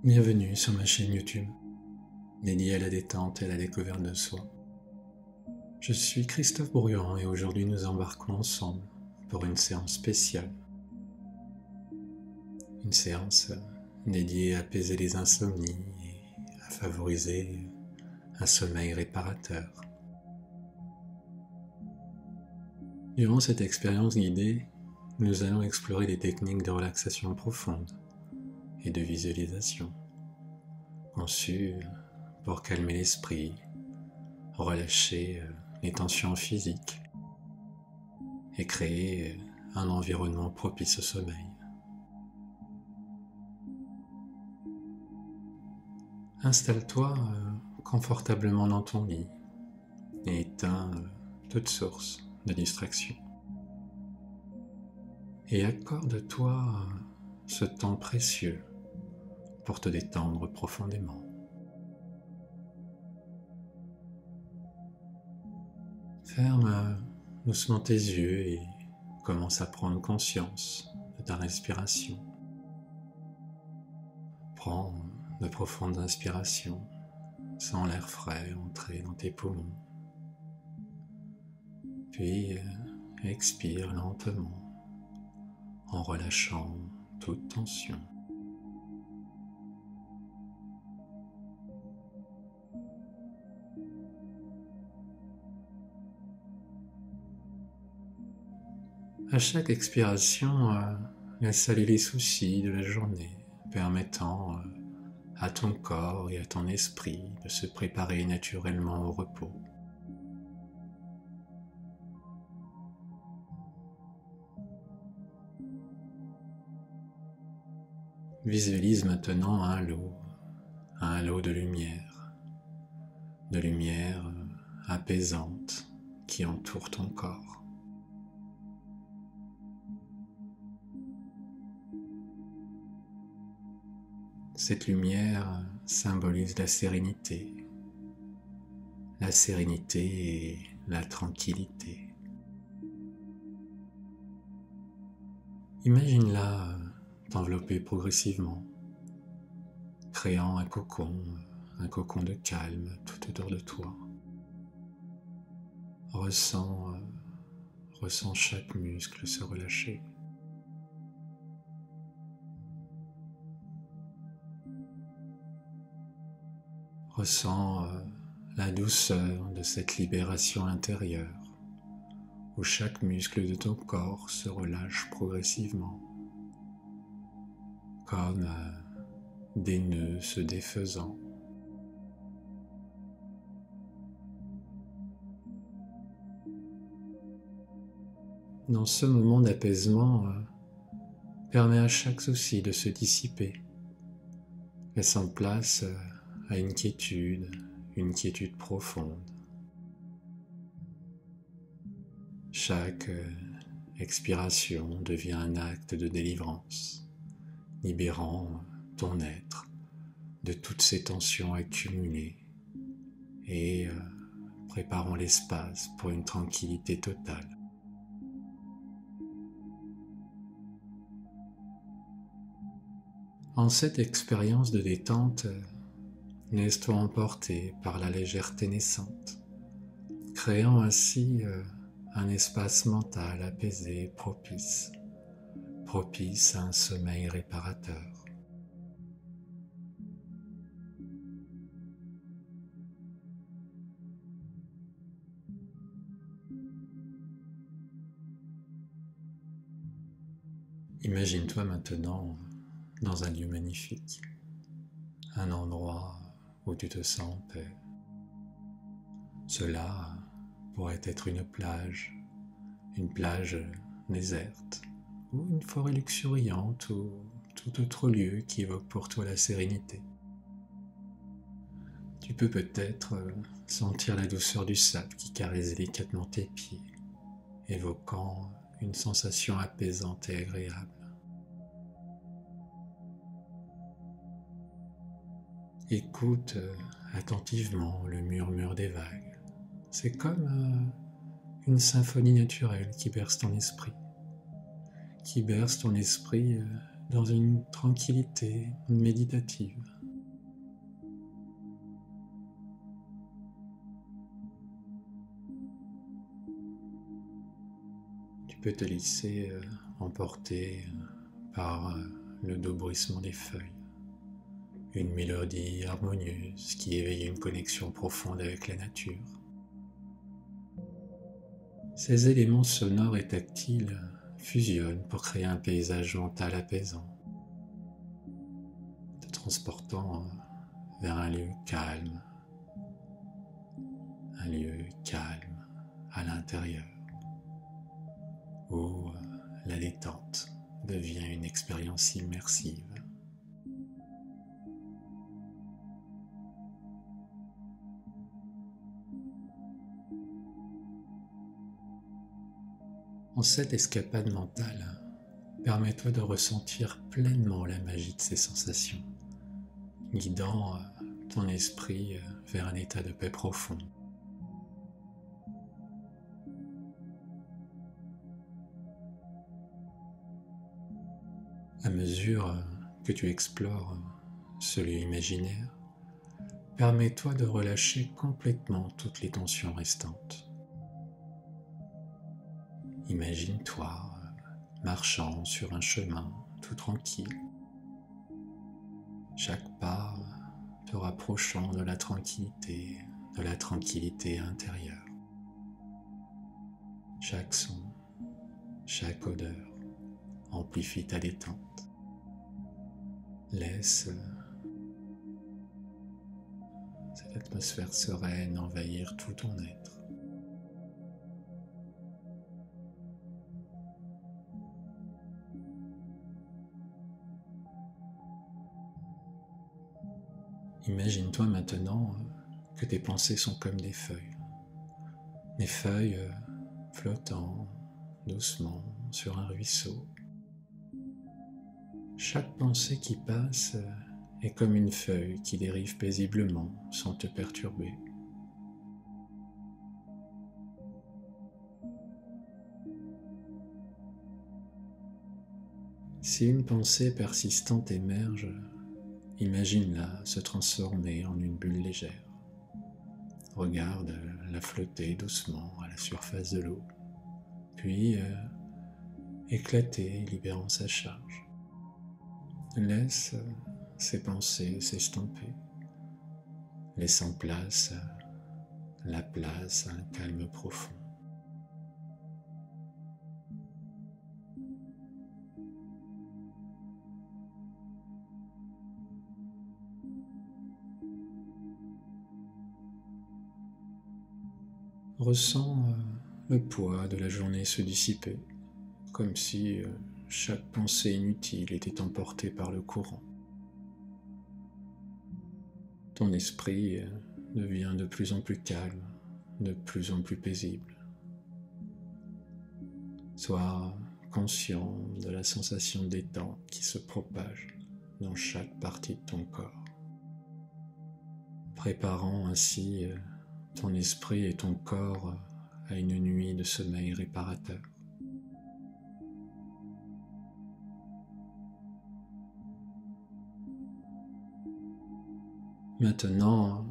Bienvenue sur ma chaîne YouTube, dédiée à la détente et à la découverte de soi. Je suis Christophe Bourgueran et aujourd'hui nous embarquons ensemble pour une séance spéciale. Une séance dédiée à apaiser les insomnies et à favoriser un sommeil réparateur. Durant cette expérience guidée, nous allons explorer des techniques de relaxation profonde et de visualisation, conçues pour calmer l'esprit, relâcher les tensions physiques et créer un environnement propice au sommeil. Installe-toi confortablement dans ton lit et éteins toute source de distraction. Et accorde-toi ce temps précieux pour te détendre profondément. Ferme doucement tes yeux et commence à prendre conscience de ta respiration. Prends de profondes inspirations, sans l'air frais entrer dans tes poumons. Puis expire lentement en relâchant toute tension. À chaque expiration, laisse aller les soucis de la journée, permettant à ton corps et à ton esprit de se préparer naturellement au repos. Visualise maintenant un halo de lumière apaisante qui entoure ton corps. Cette lumière symbolise la sérénité et la tranquillité. Imagine-la t'envelopper progressivement, créant un cocon de calme tout autour de toi. Ressens chaque muscle se relâcher. Ressens la douceur de cette libération intérieure, où chaque muscle de ton corps se relâche progressivement, comme des nœuds se défaisant. Dans ce moment d'apaisement, permet à chaque souci de se dissiper, laissant place à une quiétude profonde. Chaque expiration devient un acte de délivrance, libérant ton être de toutes ces tensions accumulées et préparant l'espace pour une tranquillité totale. En cette expérience de détente, laisse-toi emporter par la légèreté naissante, créant ainsi un espace mental apaisé, propice à un sommeil réparateur. Imagine-toi maintenant dans un lieu magnifique, un endroit où tu te sens en paix. Cela pourrait être une plage déserte, ou une forêt luxuriante, ou tout autre lieu qui évoque pour toi la sérénité. Tu peux peut-être sentir la douceur du sable qui caresse délicatement tes pieds, évoquant une sensation apaisante et agréable. Écoute attentivement le murmure des vagues. C'est comme une symphonie naturelle qui berce ton esprit. Dans une tranquillité méditative. Tu peux te laisser emporter par le doux bruissement des feuilles, une mélodie harmonieuse qui éveille une connexion profonde avec la nature. Ces éléments sonores et tactiles fusionnent pour créer un paysage mental apaisant, te transportant vers un lieu calme à l'intérieur, où la détente devient une expérience immersive. En cette escapade mentale, permets-toi de ressentir pleinement la magie de ces sensations, guidant ton esprit vers un état de paix profond. À mesure que tu explores ce lieu imaginaire, permets-toi de relâcher complètement toutes les tensions restantes. Imagine-toi marchant sur un chemin tout tranquille, chaque pas te rapprochant de la tranquillité intérieure. Chaque son, chaque odeur amplifie ta détente. Laisse cette atmosphère sereine envahir tout ton être. Imagine-toi maintenant que tes pensées sont comme des feuilles flottant doucement sur un ruisseau. Chaque pensée qui passe est comme une feuille qui dérive paisiblement sans te perturber. Si une pensée persistante émerge, imagine-la se transformer en une bulle légère. Regarde-la flotter doucement à la surface de l'eau, puis éclater, libérant sa charge. Laisse ces pensées s'estomper, laissant la place à un calme profond. Ressens le poids de la journée se dissiper, comme si chaque pensée inutile était emportée par le courant. Ton esprit devient de plus en plus calme, de plus en plus paisible. Sois conscient de la sensation de détente qui se propage dans chaque partie de ton corps, préparant ainsi ton esprit et ton corps à une nuit de sommeil réparateur. Maintenant,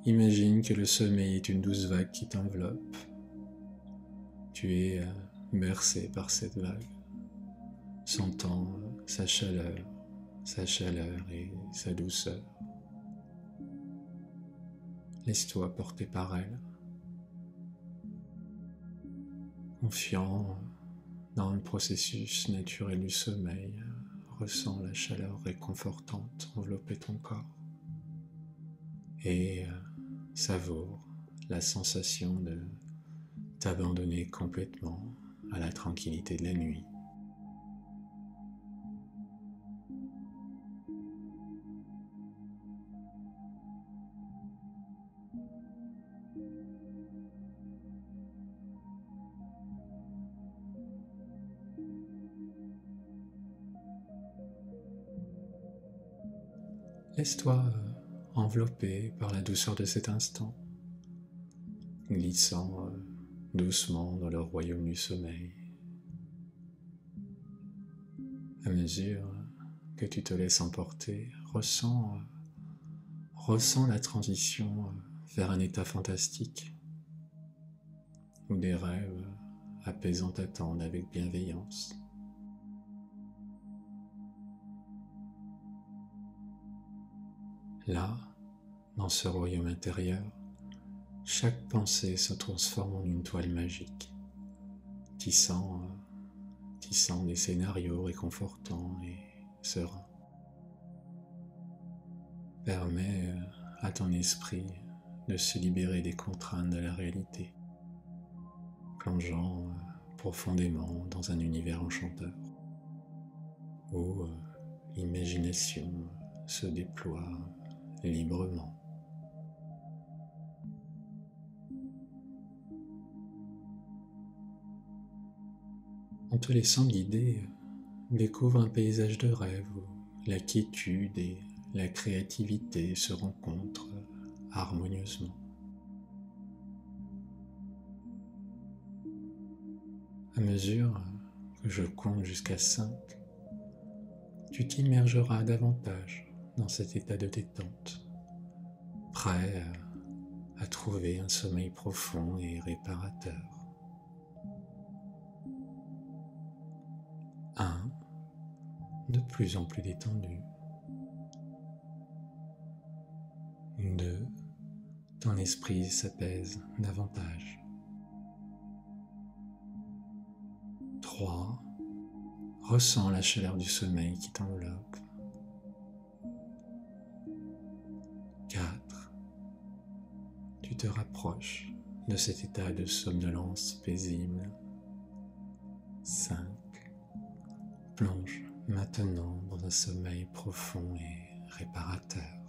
imagine que le sommeil est une douce vague qui t'enveloppe. Tu es bercé par cette vague, sentant sa chaleur et sa douceur. Laisse-toi porter par elle, confiant dans le processus naturel du sommeil. Ressens la chaleur réconfortante envelopper ton corps et savoure la sensation de t'abandonner complètement à la tranquillité de la nuit. Laisse-toi enveloppé par la douceur de cet instant, glissant doucement dans le royaume du sommeil. À mesure que tu te laisses emporter, ressens la transition vers un état fantastique où des rêves apaisant ta tente avec bienveillance. Là, dans ce royaume intérieur, chaque pensée se transforme en une toile magique, tissant des scénarios réconfortants et sereins. Permets à ton esprit de se libérer des contraintes de la réalité, plongeant profondément dans un univers enchanteur, où l'imagination se déploie librement. En te laissant guider, découvre un paysage de rêve où la quiétude et la créativité se rencontrent harmonieusement. À mesure que je compte jusqu'à 5, tu t'immergeras davantage dans cet état de détente, prêt à trouver un sommeil profond et réparateur. 1. De plus en plus détendu. 2. Ton esprit s'apaise davantage. 3. Ressens la chaleur du sommeil qui t'enveloppe. 4. Tu te rapproches de cet état de somnolence paisible. 5. Plonge maintenant dans un sommeil profond et réparateur.